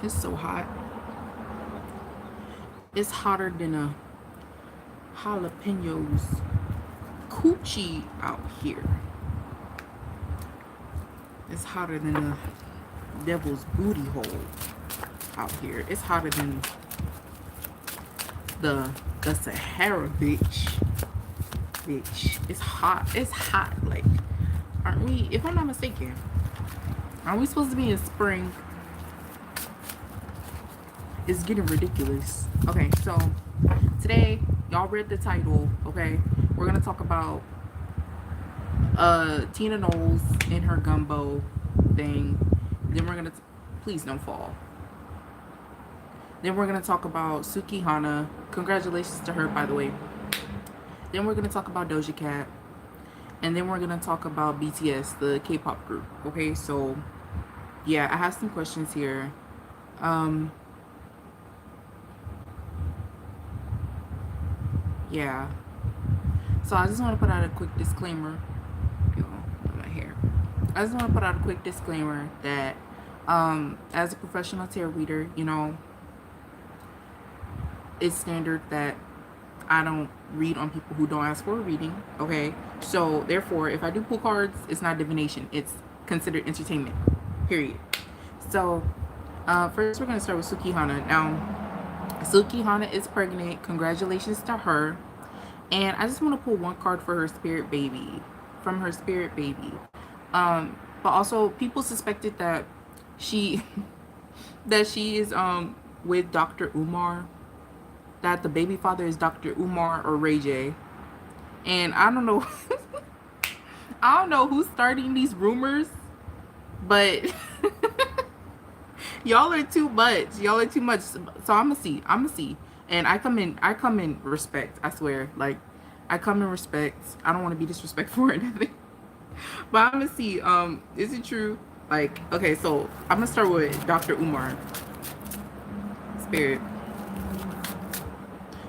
It's so hot. It's hotter than a jalapenos coochie out here. It's hotter than a devil's booty hole out here. It's hotter than the Sahara, bitch. Bitch. It's hot. It's hot. Like, aren't we, if I'm not mistaken, aren't we supposed to be in spring? It's getting ridiculous. Okay, so today, y'all read the title, okay? We're gonna talk about Tina Knowles and her gumbo thing. Then we're gonna please don't fall. Then we're gonna talk about Sukihanna. Congratulations to her, by the way. Then we're gonna talk about Doja Cat. And then we're gonna talk about BTS, the K-pop group. Okay, so yeah, I have some questions here. Um yeah. So I just want to put out a quick disclaimer. My hair. I just want to put out a quick disclaimer that as a professional tarot reader, you know, it's standard that I don't read on people who don't ask for a reading. Okay, so therefore, if I do pull cards, it's not divination. It's considered entertainment. Period. So first, we're gonna start with Sukihanna. Now, Sukihanna is pregnant. Congratulations to her. And I just want to pull one card for her spirit baby, from her spirit baby. But also, people suspected that she that she is with Dr. Umar, that the baby father is Dr. Umar or Ray J. And I don't know I don't know who's starting these rumors, but y'all are too much. Y'all are too much. So I'm gonna see. I'm gonna see. And I come in respect, I swear. Like, I come in respect. I don't want to be disrespectful or anything. But I'm gonna see. Is it true? Like, okay, so I'm gonna start with Dr. Umar. Spirit.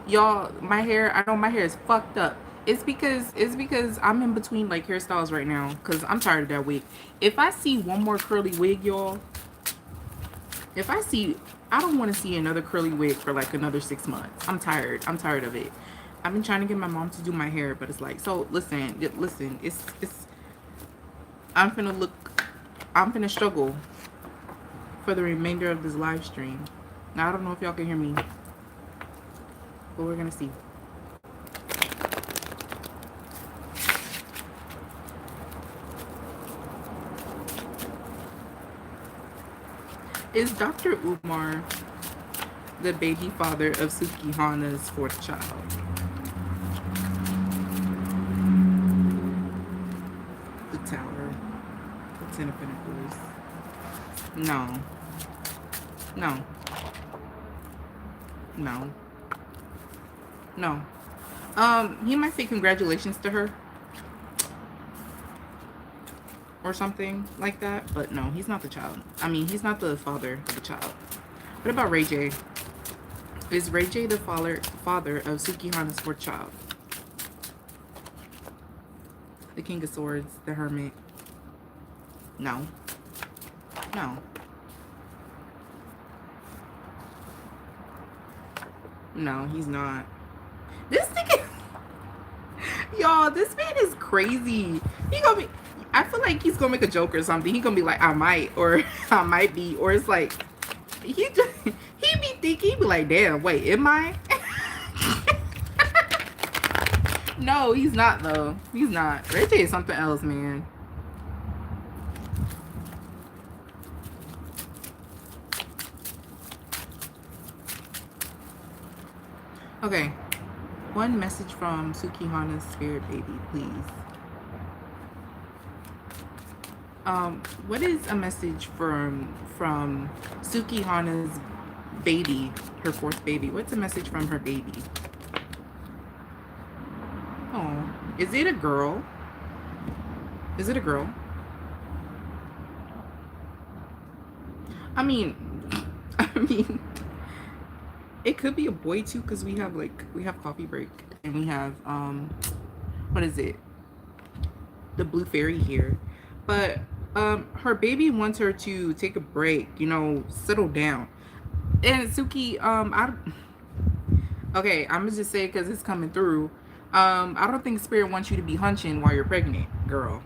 Y'all, my hair, I know my hair is fucked up. It's because I'm in between like hairstyles right now. Cause I'm tired of that wig. If I see one more curly wig, y'all, if I see I don't want to see another curly wig for like another 6 months. I'm tired. I'm tired of it. I've been trying to get my mom to do my hair, but it's like, so listen, it's I'm finna look I'm finna struggle for the remainder of this live stream. Now I don't know if y'all can hear me, but we're gonna see. Is Dr. Umar the baby father of Sukihanna's fourth child? The Tower. The Ten of Pentacles. No. No. No. No. He might say congratulations to her or something like that, but no, he's not the child. I mean, he's not the father of the child. What about Ray J? Is Ray J the father of Sukihanna's fourth child? The King of Swords, the Hermit. No. No. No, he's not. This nigga, y'all, this man is crazy. He gonna be, I feel like he's gonna make a joke or something. He gonna be like, I might, or I might be, or it's like, he just, he be thinking, he be like, damn, wait, am I? No, he's not though. He's not. Ray J is something else, man. Okay. One message from Sukihanna's spirit baby, please. What is a message from Sukihanna's baby, her fourth baby? What's a message from her baby? Oh, is it a girl? Is it a girl? I mean, I mean, it could be a boy too, because we have coffee break and we have what is it? The blue fairy here. But her baby wants her to take a break, you know, settle down. And Suki, okay, I'm gonna just say it because it's coming through. I don't think spirit wants you to be hunching while you're pregnant, girl.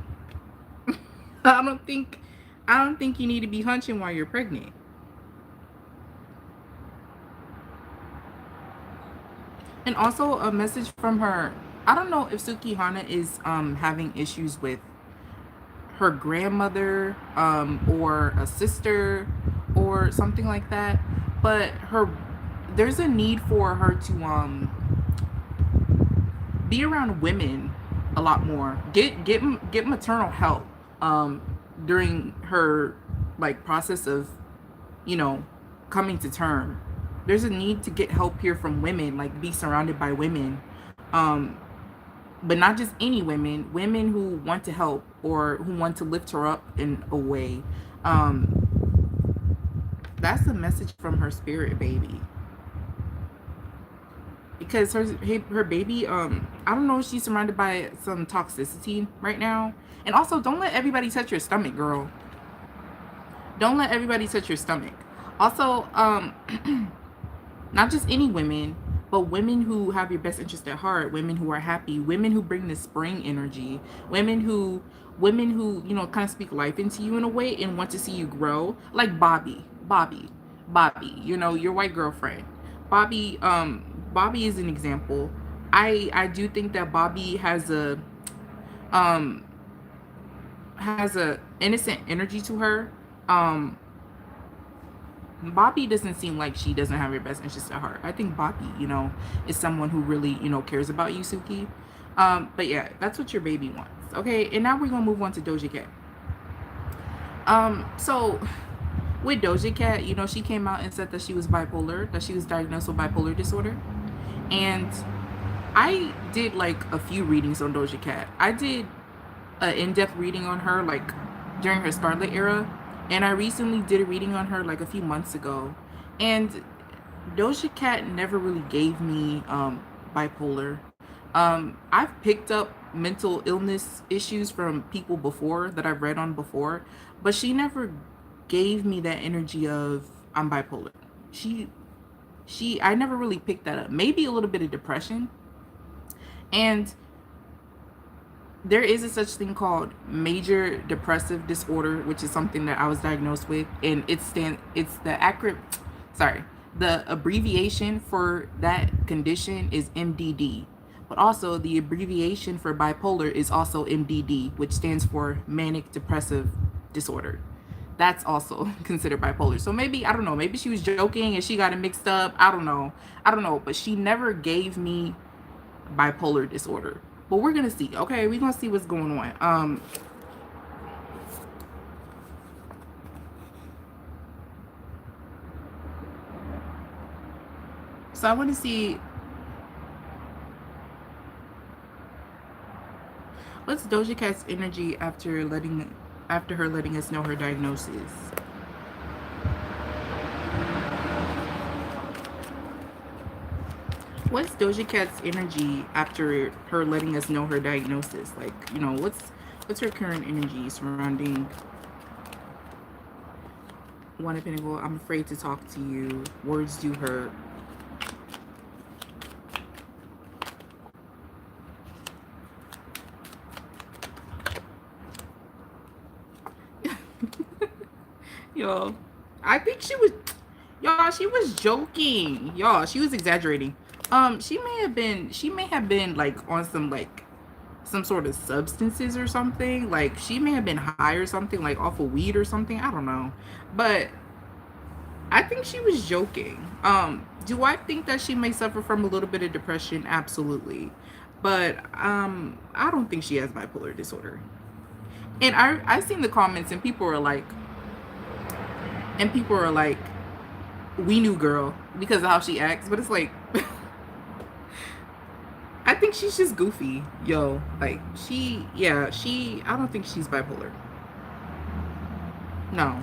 I don't think, I don't think you need to be hunching while you're pregnant. And also a message from her. I don't know if Sukihanna is having issues with her grandmother or a sister or something like that, but her there's a need for her to be around women a lot more. Get maternal help um during her like process of, you know, coming to term. There's a need to get help here from women, like be surrounded by women. Um but not just any women, women who want to help or who want to lift her up in a way. Um that's the message from her spirit baby. Because her baby, I don't know if she's surrounded by some toxicity right now. And also, don't let everybody touch your stomach, girl. Don't let everybody touch your stomach. Also, not just any women, but women who have your best interest at heart, women who are happy, women who bring the spring energy, women who you know kind of speak life into you in a way and want to see you grow, like Bobby, you know, your white girlfriend. Bobby, Bobby is an example. I do think that Bobby um has a innocent energy to her. Um Bobby doesn't seem like she doesn't have your best interest at heart. I think Bobby, you know, is someone who really, you know, cares about you, Suki. But yeah, that's what your baby wants. Okay, and now we're gonna move on to Doja Cat. So with Doja Cat, you know, she came out and said that she was bipolar, that she was diagnosed with bipolar disorder. And I did like a few readings on Doja Cat. I did an in-depth reading on her like during her Scarlet era, and I recently did a reading on her like a few months ago. And Doja Cat never really gave me bipolar. I've picked up mental illness issues from people before that I've read on before, but she never gave me that energy of I'm bipolar. She I never really picked that up. Maybe a little bit of depression. And there is a such thing called major depressive disorder, which is something that I was diagnosed with, and it's the accurate, sorry, the abbreviation for that condition is MDD. But also the abbreviation for bipolar is also MDD, which stands for manic depressive disorder. That's also considered bipolar. So maybe, I don't know, maybe she was joking and she got it mixed up. I don't know. I don't know, but she never gave me bipolar disorder. But we're gonna see. Okay, we're gonna see what's going on. So I want to see what's Doja Cat's energy after her letting us know her diagnosis. What's Doja Cat's energy after her letting us know her diagnosis? Like, you know, what's her current energy surrounding One of Pentacles? I'm afraid to talk to you. Words do hurt. Yo, I think she was, y'all, she was joking. Y'all, she was exaggerating. She may have been like on some sort of substances or something. Like she may have been high or something, like off of weed or something. I don't know. But I think she was joking. Do I think that she may suffer from a little bit of depression? Absolutely. But I don't think she has bipolar disorder. And I've seen the comments and people are like, we knew girl because of how she acts, but it's like I think she's just goofy, yo. Like I don't think she's bipolar. No.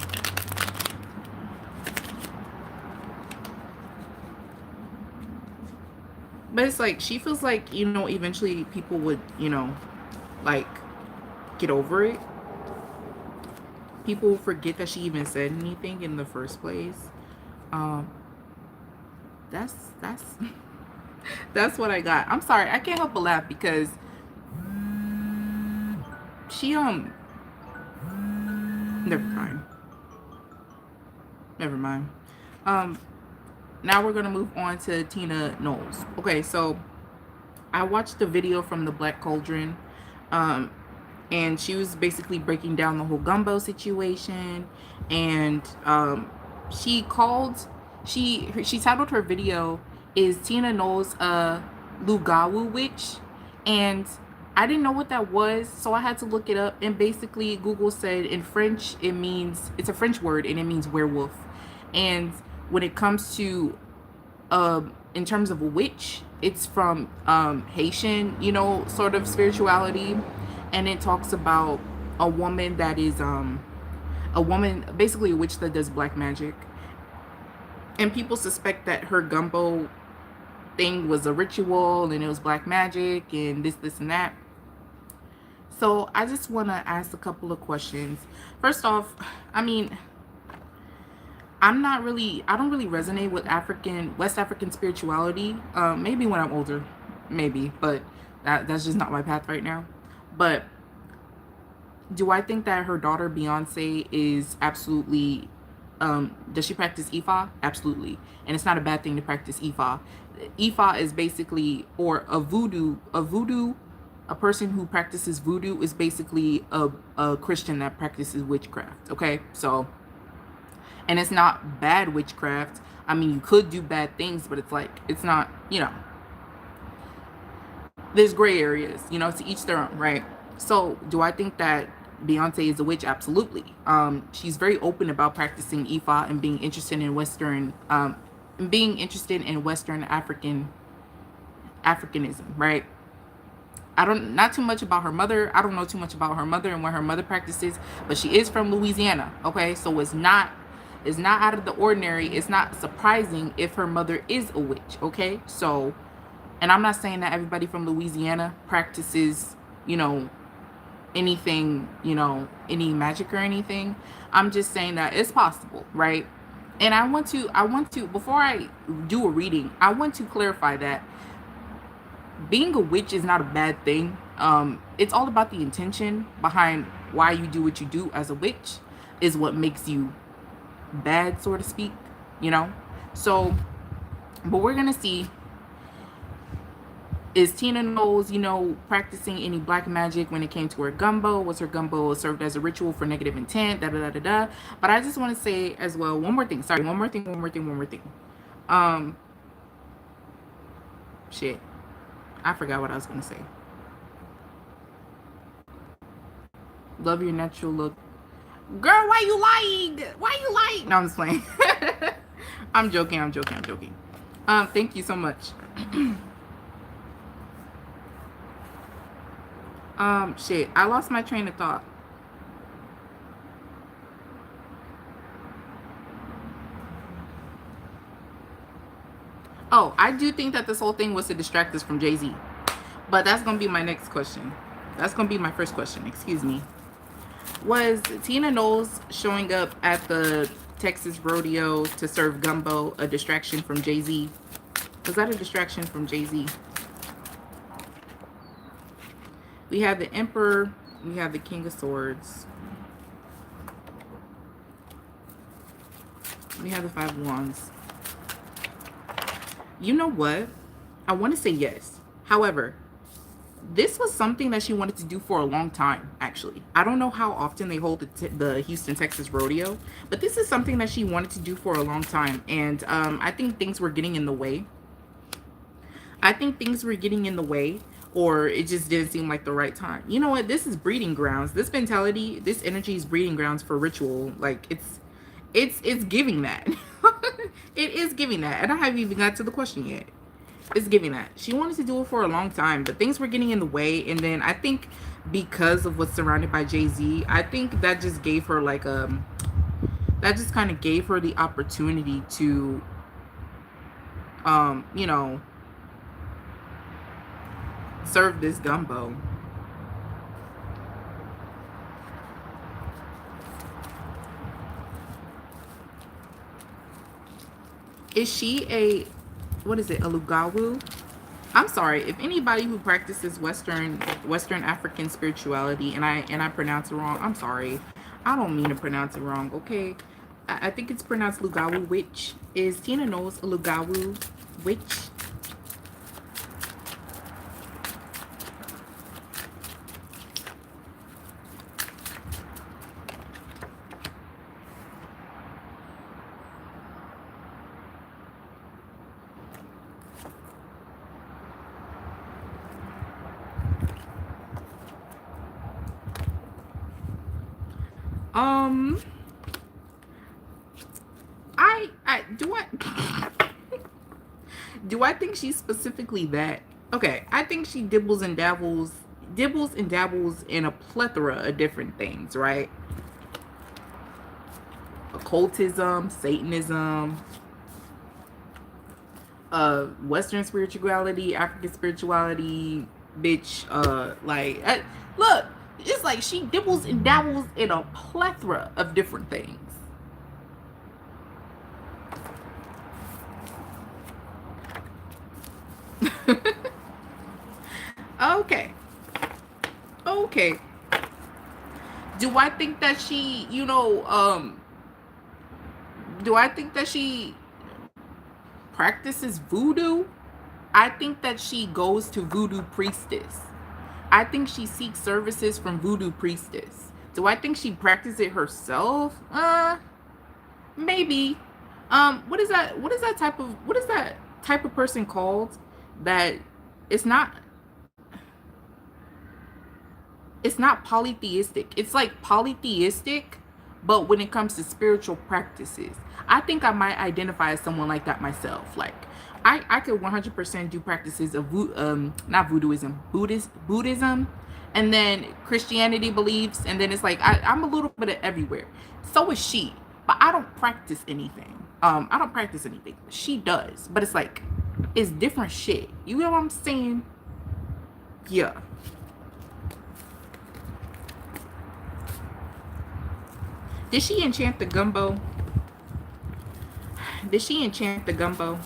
But it's like she feels like, you know, eventually people would, you know, like get over it. People forget that she even said anything in the first place. Um that's that's what I got. I'm sorry, I can't help but laugh because she never mind. Never mind. Um Now we're gonna move on to Tina Knowles. Okay, so I watched the video from the Black Cauldron, um, and she was basically breaking down the whole gumbo situation, and she called she titled her video "Is Tina Knowles a Lugawu witch?" And I didn't know what that was, so I had to look it up. And basically, Google said in French it means, it's a French word and it means werewolf. And when it comes to in terms of a witch, it's from Haitian, you know, sort of spirituality, and it talks about a woman that is a woman, basically a witch that does black magic, and people suspect that her gumbo thing was a ritual and it was black magic and this and that. So I just want to ask a couple of questions. First off, I mean, I don't really resonate with West African spirituality. Maybe when I'm older, maybe, but that's just not my path right now. But do I think that her daughter Beyonce is absolutely, does she practice Ifa? Absolutely. And it's not a bad thing to practice Ifa. Ifa is basically, or a person who practices voodoo is basically a Christian that practices witchcraft. Okay, so, and it's not bad witchcraft. I mean, you could do bad things, but it's like, it's not, you know, there's gray areas, you know, to each their own, right? So do I think that Beyonce is a witch? Absolutely. She's very open about practicing Ifa and being interested in Western, Western Africanism, right? Not too much about her mother. I don't know too much about her mother and what her mother practices, but she is from Louisiana. Okay, so it's not out of the ordinary. It's not surprising if her mother is a witch. Okay, so, and I'm not saying that everybody from Louisiana practices, you know, anything, you know, any magic or anything. I'm just saying that it's possible, right? And I want to, before I do a reading, I want to clarify that being a witch is not a bad thing. It's all about the intention behind why you do what you do as a witch is what makes you bad, so to speak, you know? So, but we're gonna see, is Tina Knowles, you know, practicing any black magic when it came to her gumbo? Was her gumbo served as a ritual for negative intent? Da da da da da. But I just want to say as well, one more thing. Sorry, one more thing. Shit, I forgot what I was gonna say. Love your natural look. Girl, why you lying? No, I'm just playing. I'm joking. Thank you so much. Shit, I lost my train of thought. Oh, I do think that this whole thing was to distract us from Jay-Z. But that's going to be my next question. That's going to be my first question, excuse me. Was Tina Knowles showing up at the Texas rodeo to serve gumbo a distraction from Jay-Z? Was that a distraction from Jay-Z? We have the Emperor. We have the King of Swords. We have the Five of Wands. You know what? I want to say yes. However, this was something that she wanted to do for a long time, actually. I don't know how often they hold the Houston, Texas rodeo, but this is something that she wanted to do for a long time. And I think things were getting in the way. Or it just didn't seem like the right time. You know what? This is breeding grounds. This mentality, this energy is breeding grounds for ritual. Like, it's giving that. It is giving that. And I haven't even got to the question yet. It's giving that. She wanted to do it for a long time, but things were getting in the way. And then I think because of what's surrounded by Jay-Z, I think that just gave her like that just kind of gave her the opportunity to you know, serve this gumbo. Is she a what is it, a lugawu? I'm sorry if anybody who practices Western African spirituality and I pronounce it wrong. I'm sorry. I don't mean to pronounce it wrong. Okay, I think it's pronounced lugawu, which is Tina knows a lugawu, which um I do I do I think she's specifically that? Okay, I think she dibbles and dabbles in a plethora of different things, right? Occultism, Satanism, Western spirituality, African spirituality, bitch. Look, it's like she dibbles and dabbles in a plethora of different things. Okay, okay. Do I think that she, do I think that she practices voodoo? I think that she goes to voodoo priestess. I think she seeks services from voodoo priestess. Do I think she practices it herself? Maybe. What is that type of person called? That it's not it's not polytheistic. It's like polytheistic, but when it comes to spiritual practices, I think I might identify as someone like that myself. Like, I could 100% do practices of not voodooism, Buddhism, and then Christianity beliefs, and then it's like I'm a little bit of everywhere. So is she, but I don't practice anything. I don't practice anything. She does, but it's like it's different shit. You know what I'm saying? Yeah. Did she enchant the gumbo? Did she enchant the gumbo?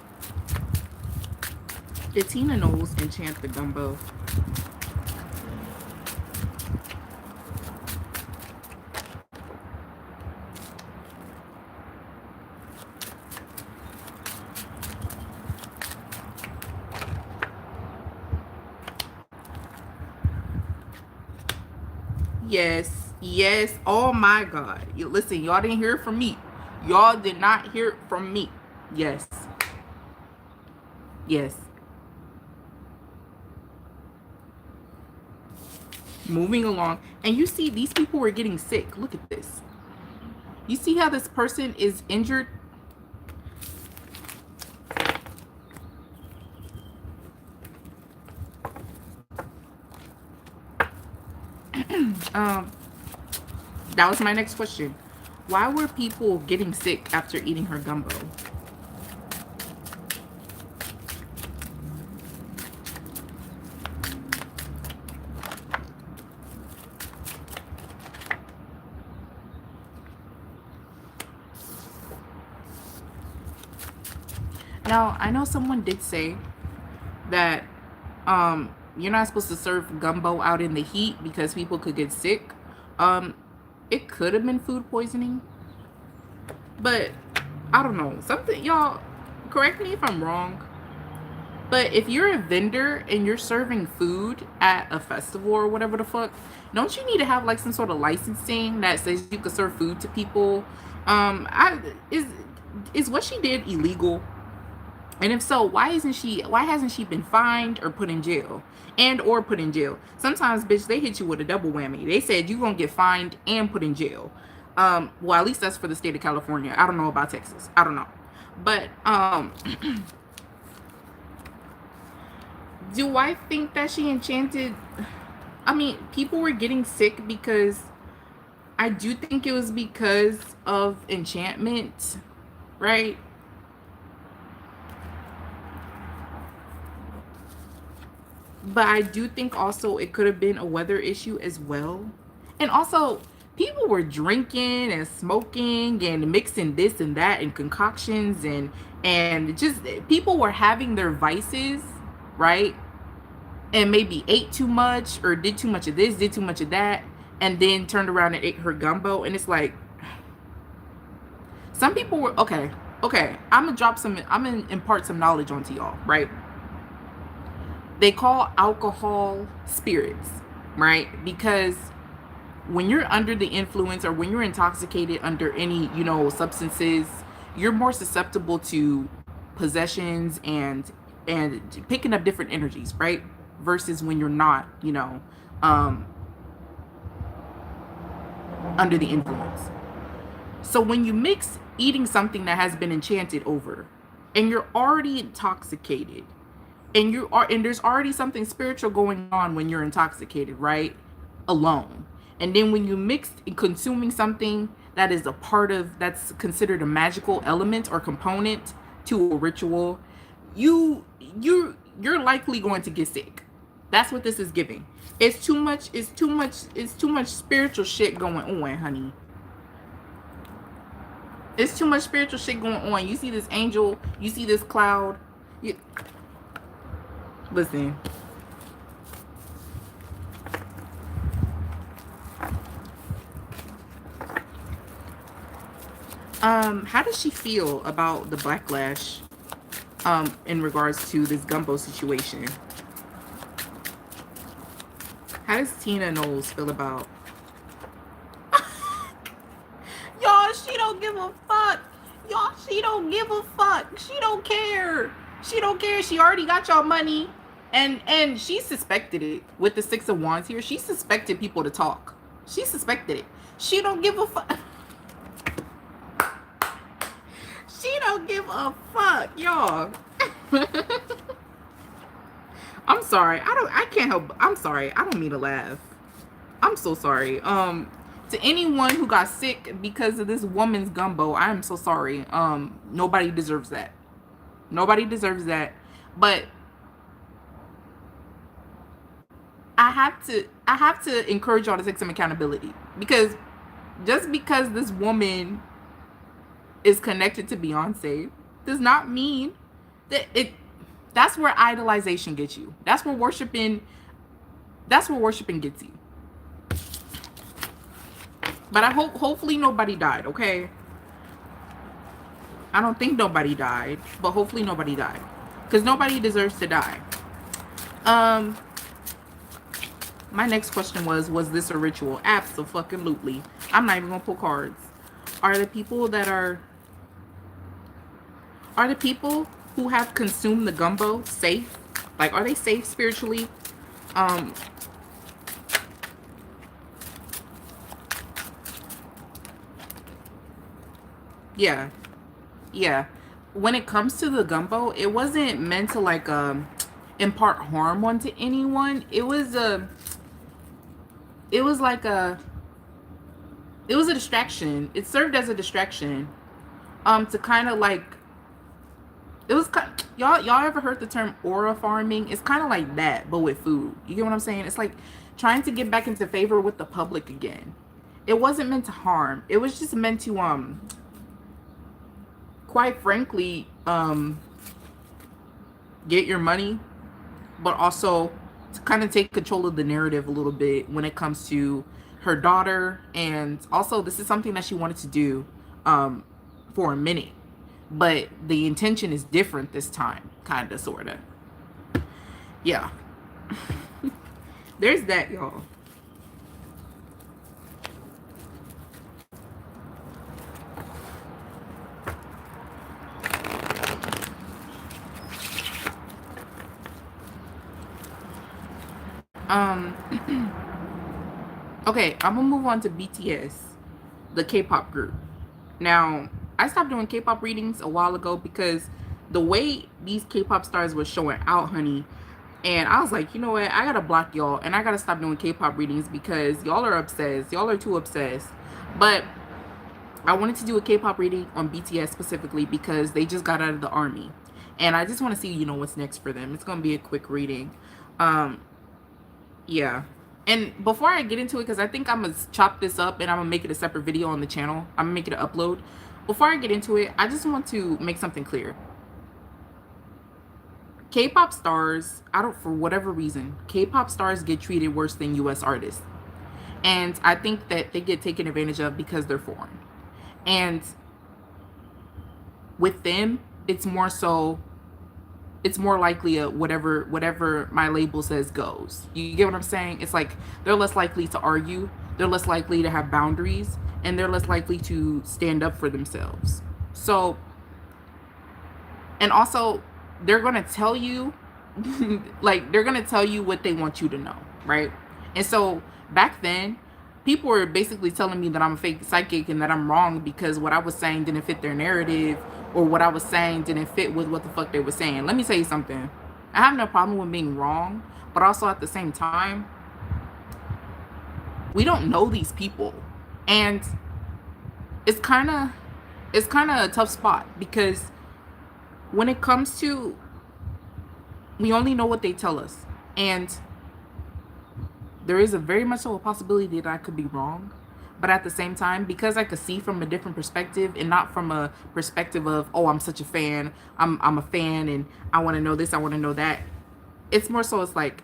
Did Tina Knowles enchant the gumbo? Yes, yes. Oh my God. Listen, y'all didn't hear it from me. Y'all did not hear it from me. Yes. Yes. Moving along. And you see, these people were getting sick. Look at this. You see how this person is injured? That was my next question. Why were people getting sick after eating her gumbo? Now, I know someone did say that you're not supposed to serve gumbo out in the heat because people could get sick. It could have been food poisoning, but I don't know. Something, y'all, correct me if I'm wrong, but if you're a vendor and you're serving food at a festival or whatever the fuck, don't you need to have like some sort of licensing that says you could serve food to people? I is what she did illegal? And if so, why hasn't she been fined or put in jail? And or put in jail. Sometimes, bitch, they hit you with a double whammy. They said you gonna get fined and put in jail. Well, at least that's for the state of California. I don't know about Texas. I don't know. But do I think that she enchanted? I mean, people were getting sick because I do think it was because of enchantment, right? But I do think also it could have been a weather issue as well. And also, people were drinking and smoking and mixing this and that and concoctions, and just people were having their vices, right? And maybe ate too much or did too much of this, did too much of that, and then turned around and ate her gumbo. And it's like, some people were okay, I'm gonna impart some knowledge onto y'all, right? They call alcohol spirits, right? Because when you're under the influence or when you're intoxicated under any, substances, you're more susceptible to possessions and picking up different energies, right? Versus when you're not, um, under the influence. So when you mix eating something that has been enchanted over, and you're already intoxicated, and there's already something spiritual going on when you're intoxicated, right? Alone. And then when you mix consuming something that is a part of, that's considered a magical element or component to a ritual, you're likely going to get sick. That's what this is giving. It's too much spiritual shit going on, honey. It's too much spiritual shit going on. You see this angel, you see this cloud. Listen. How does she feel about the backlash in regards to this gumbo situation? How does Tina Knowles feel about? Y'all, she don't give a fuck. Y'all, she don't give a fuck. She don't care. She don't care. She already got y'all money. And she suspected it with the Six of Wands here. She suspected people to talk. She suspected it. She don't give a fuck. She don't give a fuck, y'all. I'm sorry. I can't help. I'm sorry. I don't mean to laugh. I'm so sorry. To anyone who got sick because of this woman's gumbo, I am so sorry. Nobody deserves that. Nobody deserves that. But I have to encourage y'all to take some accountability, because just because this woman is connected to Beyonce does not mean that that's where idolization gets you. That's where worshiping gets you. But hopefully nobody died, okay? I don't think nobody died, but hopefully nobody died, because nobody deserves to die. My next question was this a ritual? Absolutely. I'm not even gonna pull cards. Are the people who have consumed the gumbo safe? Like, are they safe spiritually? Yeah. When it comes to the gumbo, it wasn't meant to like impart harm onto anyone. It was a distraction. It served as a distraction. To kind of like, it was y'all ever heard the term aura farming? It's kind of like that, but with food. You get what I'm saying? It's like trying to get back into favor with the public again. It wasn't meant to harm. It was just meant to quite frankly get your money, but also to kind of take control of the narrative a little bit when it comes to her daughter. And also, this is something that she wanted to do for a minute, but the intention is different this time, kind of, sort of. Yeah. There's that, y'all. Okay, I'm gonna move on to BTS, the K-pop group. Now, I stopped doing K-pop readings a while ago because the way these K-pop stars were showing out, honey, and I was like, you know what? I gotta block y'all, and I gotta stop doing K-pop readings because y'all are obsessed. Y'all are too obsessed. But I wanted to do a K-pop reading on BTS specifically because they just got out of the army, and I just want to see, what's next for them. It's gonna be a quick reading. Yeah. And before I get into it, because I think I'm gonna chop this up and I'm gonna make it a separate video on the channel. I'm gonna make it an upload. Before I get into it, I just want to make something clear. K-pop stars, for whatever reason, K-pop stars get treated worse than US artists. And I think that they get taken advantage of because they're foreign. And with them, it's more likely a whatever my label says goes. You get what I'm saying? It's like they're less likely to argue, they're less likely to have boundaries, and they're less likely to stand up for themselves. So, and also they're going to tell you like they're going to tell you what they want you to know, right? And so back then, people were basically telling me that I'm a fake psychic and that I'm wrong because what I was saying didn't fit their narrative, or what I was saying didn't fit with what the fuck they were saying. Let me tell you something. I have no problem with being wrong, but also at the same time, we don't know these people. And it's kind of a tough spot, because when it comes to, we only know what they tell us, and there is a very much so a possibility that I could be wrong. But at the same time, because I could see from a different perspective and not from a perspective of, oh, I'm such a fan, I'm a fan and I want to know this, I want to know that. It's more so, it's like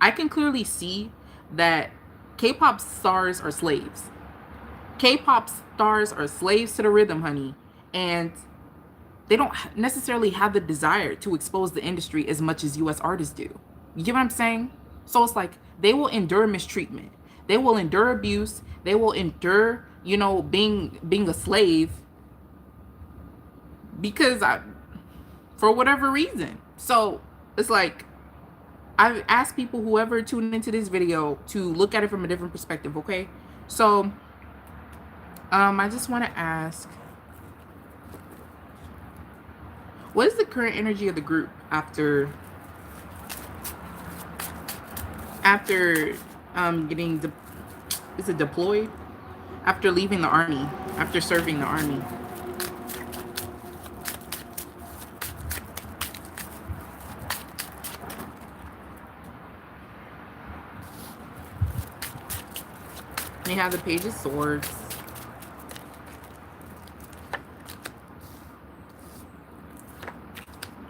I can clearly see that K-pop stars are slaves. K-pop stars are slaves to the rhythm, honey. And they don't necessarily have the desire to expose the industry as much as US artists do. You get what I'm saying? So it's like they will endure mistreatment. They will endure abuse. They will endure, being a slave because for whatever reason. So it's like I've asked people, whoever tuned into this video, to look at it from a different perspective, okay? So I just want to ask, what is the current energy of the group after getting is it deployed? After leaving the army, after serving the army. They have the Page of Swords.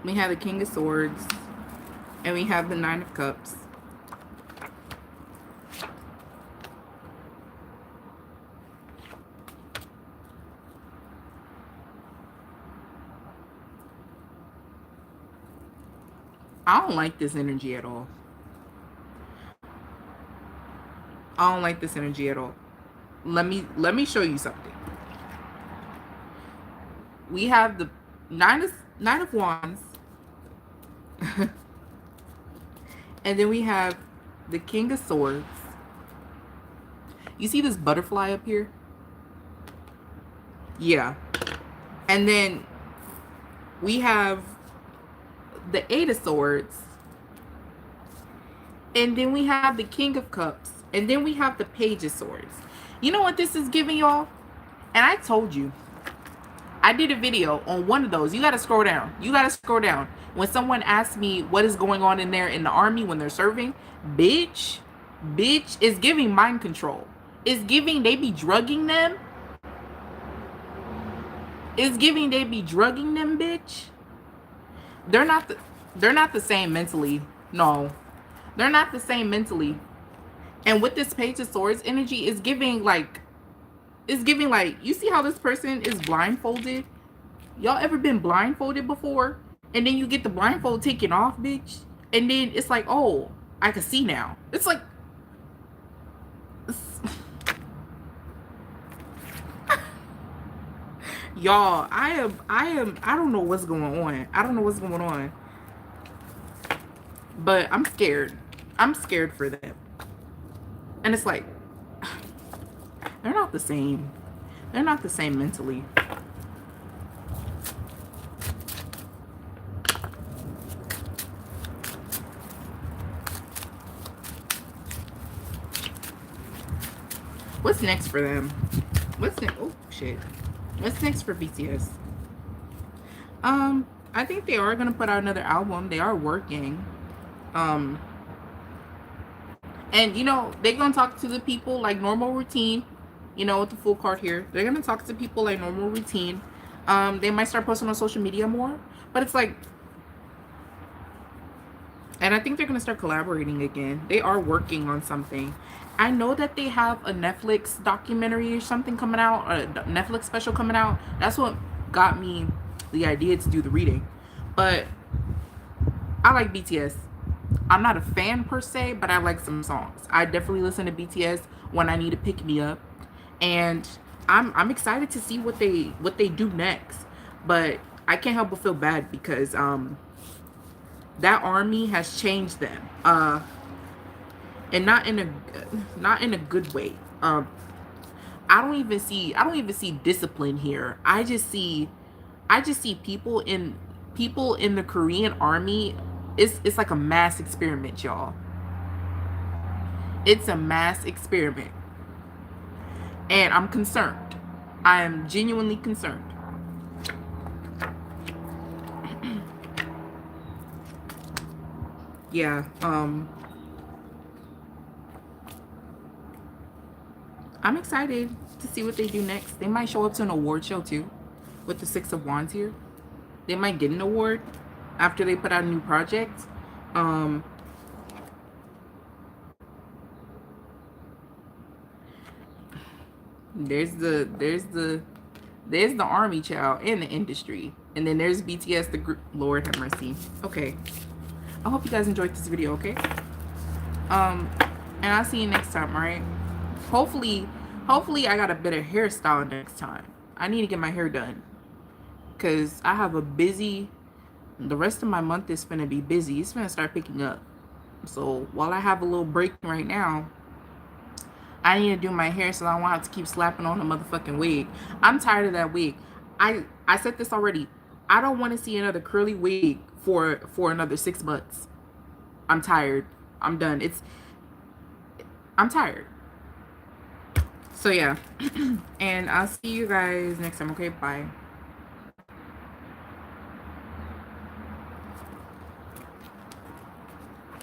We have the King of Swords. And we have the Nine of Cups. I don't like this energy at all. I don't like this energy at all. Let me show you something. We have the Nine of Wands. And then we have the King of Swords. You see this butterfly up here? Yeah. And then we have the Eight of Swords. And then we have the King of Cups. And then we have the Page of Swords. You know what this is giving, y'all? And I told you, I did a video on one of those. You got to scroll down. You got to scroll down. When someone asks me what is going on in there in the army when they're serving, bitch, is giving mind control. It's giving they be drugging them. It's giving they be drugging them, bitch. They're not the same mentally. No. They're not the same mentally. And with this Page of Swords energy, it's giving like, you see how this person is blindfolded? Y'all ever been blindfolded before? And then you get the blindfold taken off, bitch. And then it's like, oh, I can see now. It's like, y'all, I don't know what's going on. I don't know what's going on. But I'm scared. I'm scared for them. And it's like, they're not the same. They're not the same mentally. What's next for them? What's next? Oh, shit. What's next for BTS? I think they are going to put out another album. They are working. And And you know, they're gonna talk to the people like normal routine. You know, with the full card here, they're gonna talk to people like normal routine. They might start posting on social media more, but it's like, and I think they're gonna start collaborating again. They are working on something. I know that they have a Netflix documentary or something coming out, or a Netflix special coming out. That's what got me the idea to do the reading. But I like BTS. I'm not a fan per se, but I like some songs. I definitely listen to BTS when I need to pick me up, and I'm excited to see what they do next. But I can't help but feel bad because that army has changed them, and not in a good way. I don't even see discipline here. I just see people in the Korean army. It's like a mass experiment, y'all. It's a mass experiment. And I'm concerned. I am genuinely concerned. Yeah, I'm excited to see what they do next. They might show up to an award show too, with the Six of Wands here. They might get an award after they put out a new project. Um, there's the army child in the industry, and then there's BTS, the group. Lord have mercy. Okay, I hope you guys enjoyed this video. Okay, and I'll see you next time. All right. Hopefully, hopefully I got a better hairstyle next time. I need to get my hair done because I have a busy. The rest of my month is gonna be busy. It's gonna start picking up. So while I have a little break right now, I need to do my hair so I won't have to keep slapping on a motherfucking wig. I'm tired of that wig. I said this already. I don't want to see another curly wig for another 6 months. I'm tired. I'm done. I'm tired. So yeah. And I'll see you guys next time. Okay, bye.